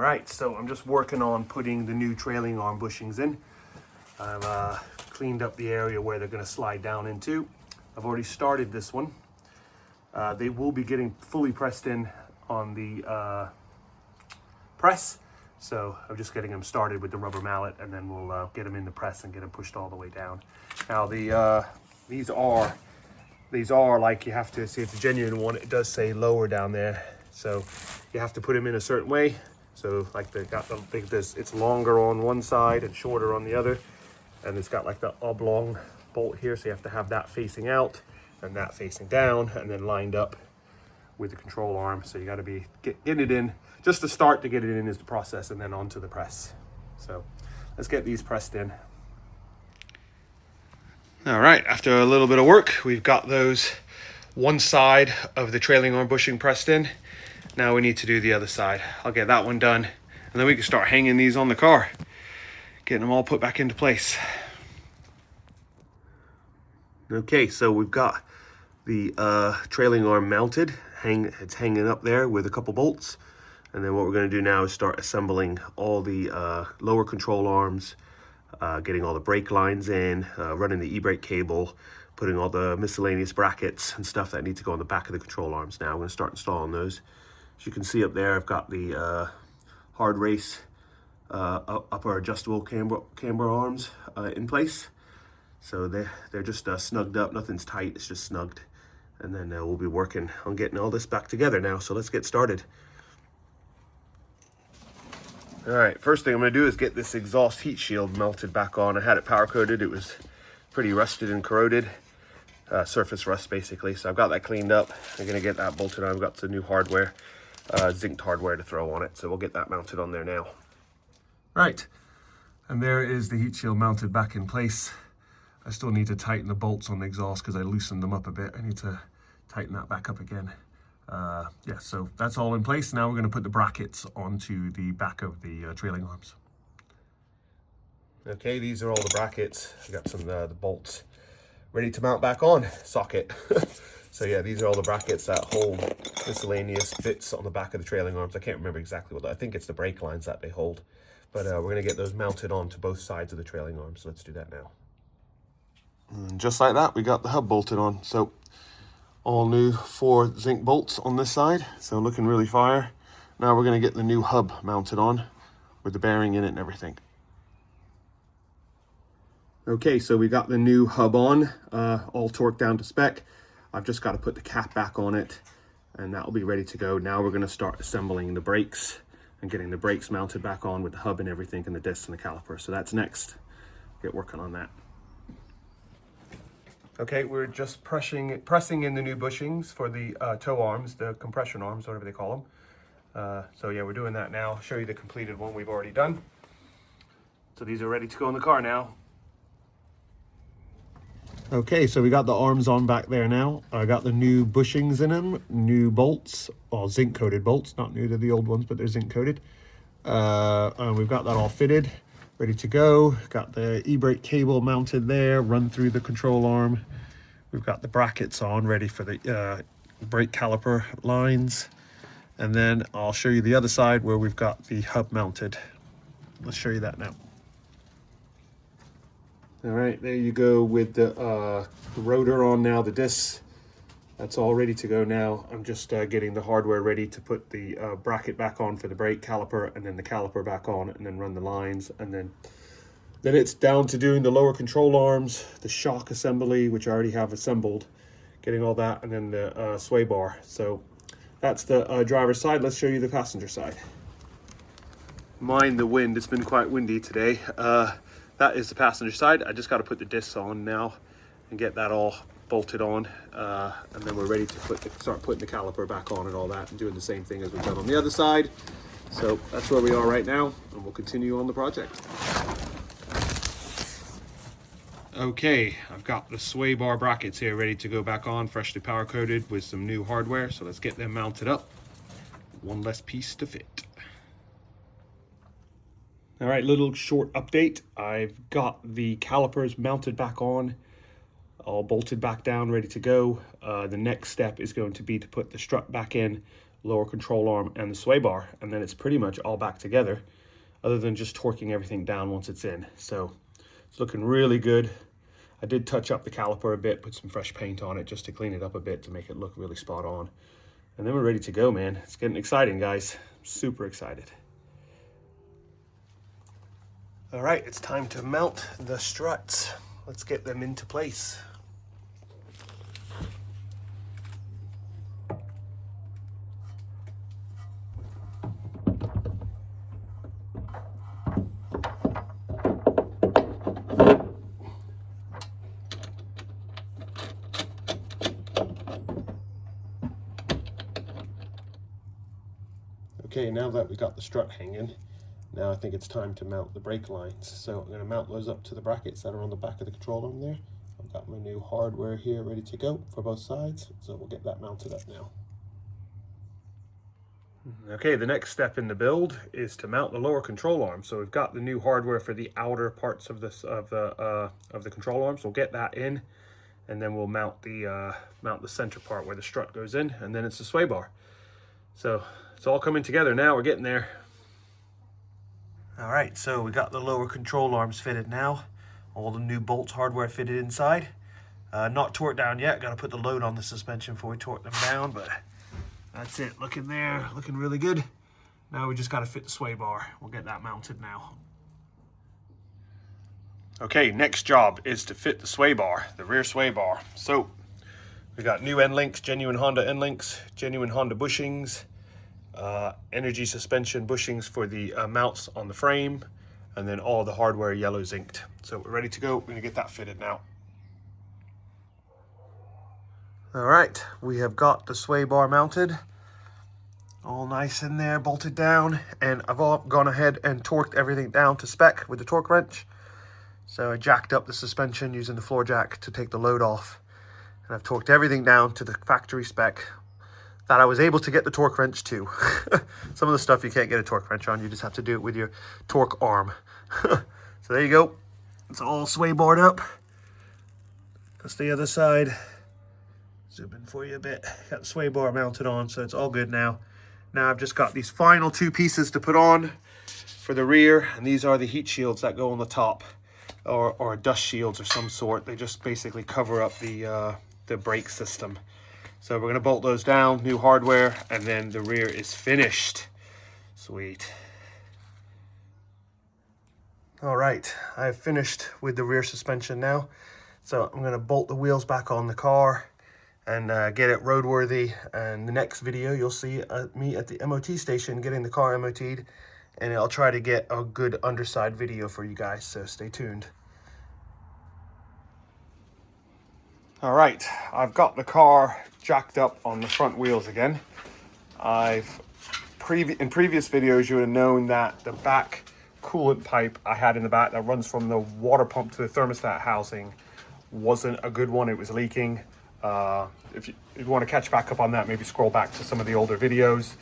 right, so I'm just working on putting the new trailing arm bushings in. I've cleaned up the area where they're going to slide down into. I've already started this one. They will be getting fully pressed in on the press. So I'm just getting them started with the rubber mallet, and then we'll get them in the press and get them pushed all the way down. Now these are like, you have to see if it's a genuine one. It does say lower down there, so you have to put them in a certain way. So like it's longer on one side and shorter on the other, and it's got like the oblong bolt here, so you have to have that facing out and that facing down, and then lined up with the control arm. So you got to be getting it in. Just to start to get it in is the process, and then onto the press. So let's get these pressed in. All right, after a little bit of work, we've got those one side of the trailing arm bushing pressed in. Now we need to do the other side. I'll get that one done, and then we can start hanging these on the car, getting them all put back into place. Okay, so we've got the trailing arm mounted. It's hanging up there with a couple bolts. And then what we're going to do now is start assembling all the lower control arms, getting all the brake lines in, running the e-brake cable, putting all the miscellaneous brackets and stuff that need to go on the back of the control arms. Now I'm going to start installing those. As you can see up there, I've got the hard race upper adjustable camber arms in place. So they're just snugged up. Nothing's tight, it's just snugged. And then we'll be working on getting all this back together now. So let's get started. All right, first thing I'm going to do is get this exhaust heat shield melted back on. I had it power coated. It was pretty rusted and corroded, surface rust basically. So I've got that cleaned up. I'm going to get that bolted on. I've got some new hardware, zinced hardware to throw on it. So we'll get that mounted on there now. Right, and there is the heat shield mounted back in place. I still need to tighten the bolts on the exhaust because I loosened them up a bit. I need to tighten that back up again. Yeah, so that's all in place. Now we're going to put the brackets onto the back of the trailing arms. Okay, these are all the brackets. I got some the bolts ready to mount back on socket. So yeah, these are all the brackets that hold miscellaneous bits on the back of the trailing arms. I can't remember exactly what, I think it's the brake lines that they hold. But we're going to get those mounted onto both sides of the trailing arms. So let's do that now. And just like that, we got the hub bolted on. So all new 4 zinc bolts on this side, so looking really fire. Now we're going to get the new hub mounted on with the bearing in it and everything. Okay, so we got the new hub on, all torqued down to spec. I've just got to put the cap back on it, and that will be ready to go. Now we're going to start assembling the brakes and getting the brakes mounted back on with the hub and everything, and the discs and the caliper. So that's next. Get working on that. Okay, we're just pressing in the new bushings for the toe arms, the compression arms, whatever they call them. So yeah, we're doing that now. I'll show you the completed one we've already done. So these are ready to go in the car now. Okay, so we got the arms on back there now. I got the new bushings in them, new bolts, or zinc coated bolts, not new to the old ones, but they're zinc coated. And we've got that all fitted, ready to go. Got the e-brake cable mounted there, run through the control arm. We've got the brackets on, ready for the brake caliper lines. And then I'll show you the other side where we've got the hub mounted. Let's show you that now. All right, there you go with the rotor on now, the discs. That's all ready to go now. I'm just getting the hardware ready to put the bracket back on for the brake caliper, and then the caliper back on, and then run the lines. And then it's down to doing the lower control arms, the shock assembly, which I already have assembled, getting all that, and then the sway bar. So that's the driver's side. Let's show you the passenger side. Mind the wind, it's been quite windy today. That is the passenger side. I just got to put the discs on now and get that all bolted on, and then we're ready to start putting the caliper back on and all that, and doing the same thing as we've done on the other side. So that's where we are right now, and we'll continue on the project. Okay, I've got the sway bar brackets here ready to go back on, freshly power coated with some new hardware. So let's get them mounted up. One less piece to fit. All right, little short update. I've got the calipers mounted back on, all bolted back down, ready to go. The next step is going to be to put the strut back in lower control arm, and the sway bar, and then it's pretty much all back together, other than just torquing everything down once it's in. So it's looking really good. I did touch up the caliper a bit, put some fresh paint on it just to clean it up a bit to make it look really spot on. And then we're ready to go, man. It's getting exciting, guys. I'm super excited. All right, it's time to mount the struts. Let's get them into place. Okay, now that we got the strut hanging, now I think it's time to mount the brake lines. So I'm going to mount those up to the brackets that are on the back of the control arm there. I've got my new hardware here ready to go for both sides, so we'll get that mounted up now. Okay, the next step in the build is to mount the lower control arm. So we've got the new hardware for the outer parts of this of the control arm. So we'll get that in, and then we'll mount the center part where the strut goes in, and then it's the sway bar. So it's all coming together now. We're getting there. All right, so we got the lower control arms fitted now. All the new bolts hardware fitted inside. Not torqued down yet. Got to put the load on the suspension before we torque them down, but that's it. Looking there, looking really good. Now we just got to fit the sway bar. We'll get that mounted now. Okay, next job is to fit the sway bar, the rear sway bar. So we got new end links, genuine Honda end links, genuine Honda bushings, energy suspension bushings for the mounts on the frame, and then all the hardware yellow zinced. So we're ready to go. We're gonna get that fitted now. All right, we have got the sway bar mounted, all nice in there, bolted down, and I've all gone ahead and torqued everything down to spec with the torque wrench. So I jacked up the suspension using the floor jack to take the load off, and I've torqued everything down to the factory spec that I was able to get the torque wrench to. Some of the stuff you can't get a torque wrench on, you just have to do it with your torque arm. So there you go. It's all sway barred up. That's the other side. Zoom in for you a bit. Got the sway bar mounted on, so it's all good now. Now I've just got these final two pieces to put on for the rear, and these are the heat shields that go on the top, or dust shields of some sort. They just basically cover up the brake system. So we're going to bolt those down, new hardware, and then the rear is finished. Sweet. All right, I've finished with the rear suspension now. So I'm going to bolt the wheels back on the car and get it roadworthy. And the next video, you'll see me at the MOT station getting the car MOT'd. And I'll try to get a good underside video for you guys, so stay tuned. All right, I've got the car jacked up on the front wheels again. In previous videos, you would have known that the back coolant pipe I had in the back that runs from the water pump to the thermostat housing wasn't a good one. It was leaking. If you want to catch back up on that, maybe scroll back to some of the older videos.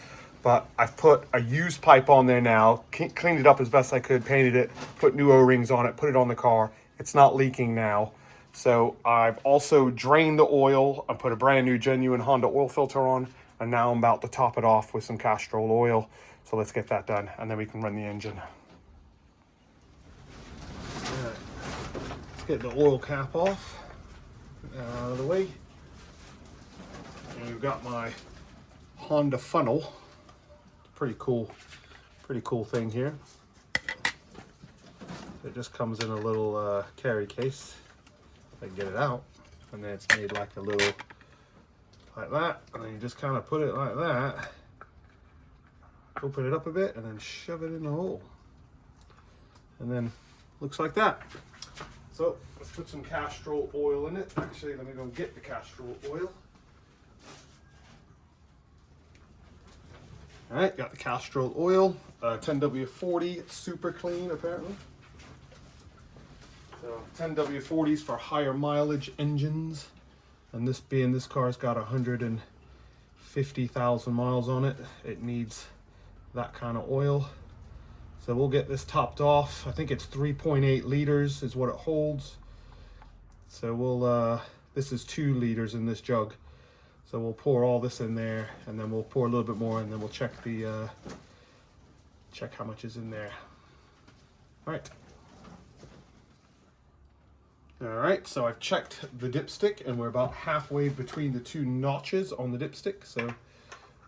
But I've put a used pipe on there now, cleaned it up as best I could, painted it, put new O-rings on it, put it on the car. It's not leaking now. So I've also drained the oil. I put a brand new genuine Honda oil filter on, and now I'm about to top it off with some Castrol oil. So let's get that done, and then we can run the engine. All right. Let's get the oil cap off, out of the way. And we've got my Honda funnel. Pretty cool thing here. It just comes in a little carry case. I get it out, and then it's made like a little, like that, and then you just kind of put it like that, open it up a bit, and then shove it in the hole, and then looks like that. So let's put some Castrol oil in it. Actually, let me go get the Castrol oil. All right, got the Castrol oil, 10W40, it's super clean apparently. So 10W40s for higher mileage engines, and this car's got 150,000 miles on it. It needs that kind of oil. So we'll get this topped off. I think it's 3.8 liters is what it holds. So we'll this is 2 liters in this jug. So we'll pour all this in there, and then we'll pour a little bit more, and then we'll check the check how much is in there. All right. All right, so I've checked the dipstick, and we're about halfway between the two notches on the dipstick. So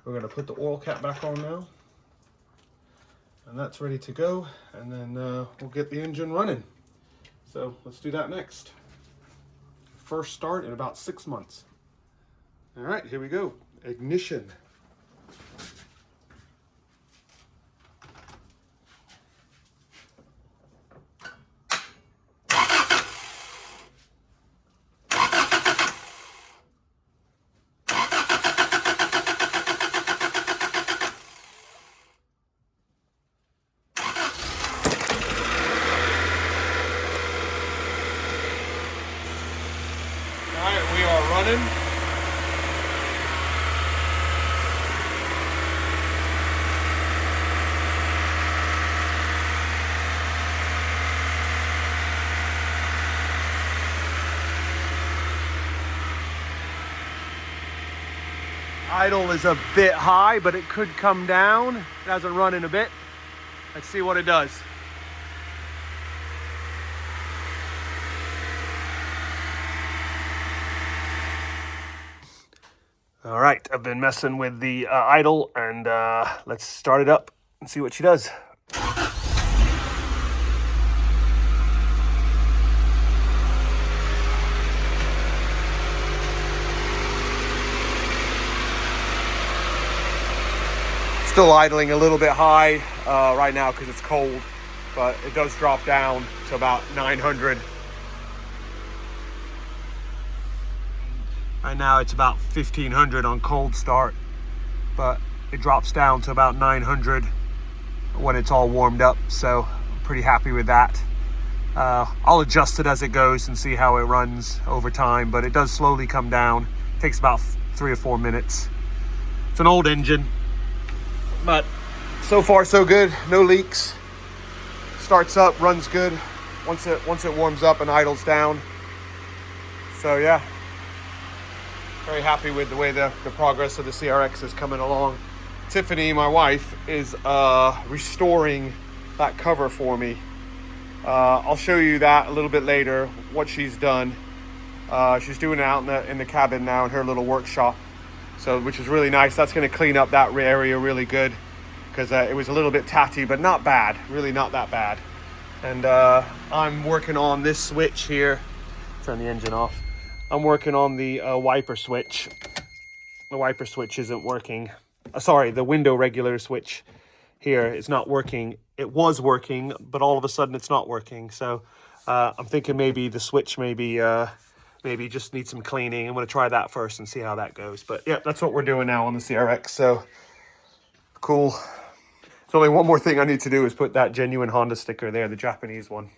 we're gonna put the oil cap back on now. And that's ready to go, and then we'll get the engine running. So let's do that next. First start in about 6 months. All right, here we go. Ignition. All right, we are running. Idle is a bit high, but it could come down. It hasn't run in a bit. Let's see what it does. All right, I've been messing with the idle, and let's start it up and see what she does. Still idling a little bit high right now because it's cold, but it does drop down to about 900. Right now it's about 1500 on cold start, but it drops down to about 900 when it's all warmed up, so I'm pretty happy with that. I'll adjust it as it goes and see how it runs over time, but it does slowly come down. It takes about 3 or 4 minutes. It's an old engine, but so far so good. No leaks. Starts up, runs good once it warms up and idles down. So yeah, very happy with the way the progress of the CRX is coming along. Tiffany, my wife, is restoring that cover for me. I'll show you that a little bit later, what she's done. She's doing it out in the cabin now in her little workshop, so which is really nice. That's going to clean up that area really good, because it was a little bit tatty, but not bad, really not that bad. And I'm working on this switch here. Turn the engine off. I'm working on the wiper switch. The wiper switch isn't working. Sorry, the window regulator switch here is not working. It was working, but all of a sudden it's not working. So I'm thinking maybe the switch maybe just needs some cleaning. I'm going to try that first and see how that goes. But yeah, that's what we're doing now on the CRX. So cool. There's only one more thing I need to do is put that genuine Honda sticker there, the Japanese one.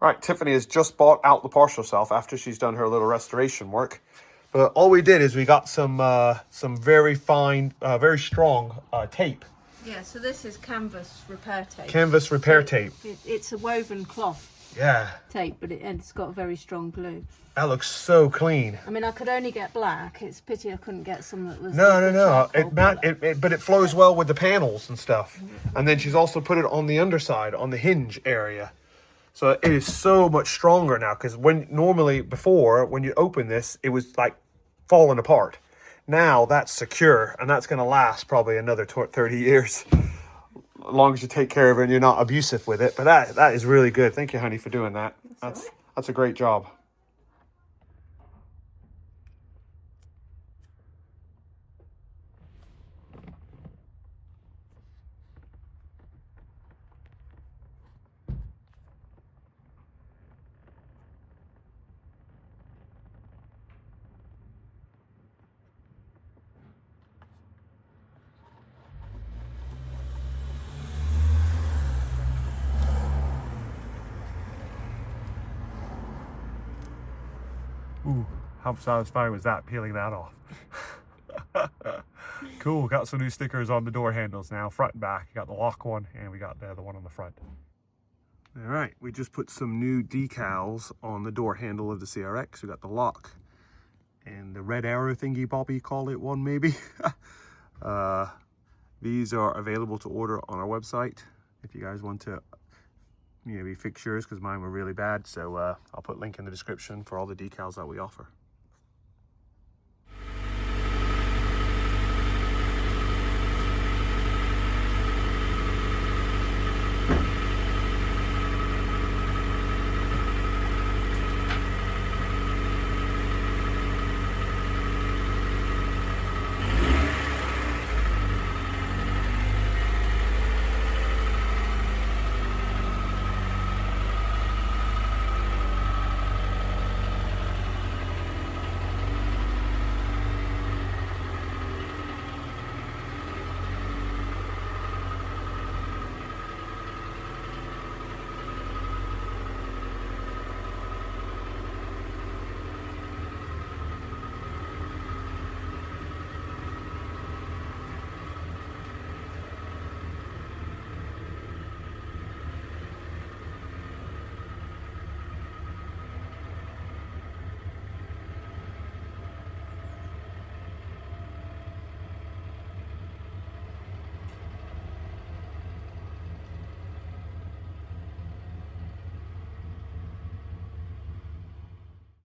Right, Tiffany has just bought out the partial self after she's done her little restoration work. But all we did is we got some very fine, very strong tape. Yeah, so this is canvas repair tape. Canvas repair tape. It's a woven cloth. Yeah. Tape, but it's got very strong glue. That looks so clean. I mean, I could only get black. It's a pity I couldn't get some that was... No. But it flows well with the panels and stuff. And then she's also put it on the underside, on the hinge area. So it is so much stronger now, because before, when you open this, it was like falling apart. Now that's secure, and that's going to last probably another 30 years. As long as you take care of it and you're not abusive with it. But that is really good. Thank you, honey, for doing that. That's a great job. Ooh, how satisfying was that, peeling that off? Cool, got some new stickers on the door handles now, front and back. You got the lock one, and we got the other one on the front. All right, we just put some new decals on the door handle of the CRX. We got the lock and the red arrow thingy bobby call it one maybe. These are available to order on our website if you guys want to maybe fix yours, because mine were really bad. So I'll put a link in the description for all the decals that we offer.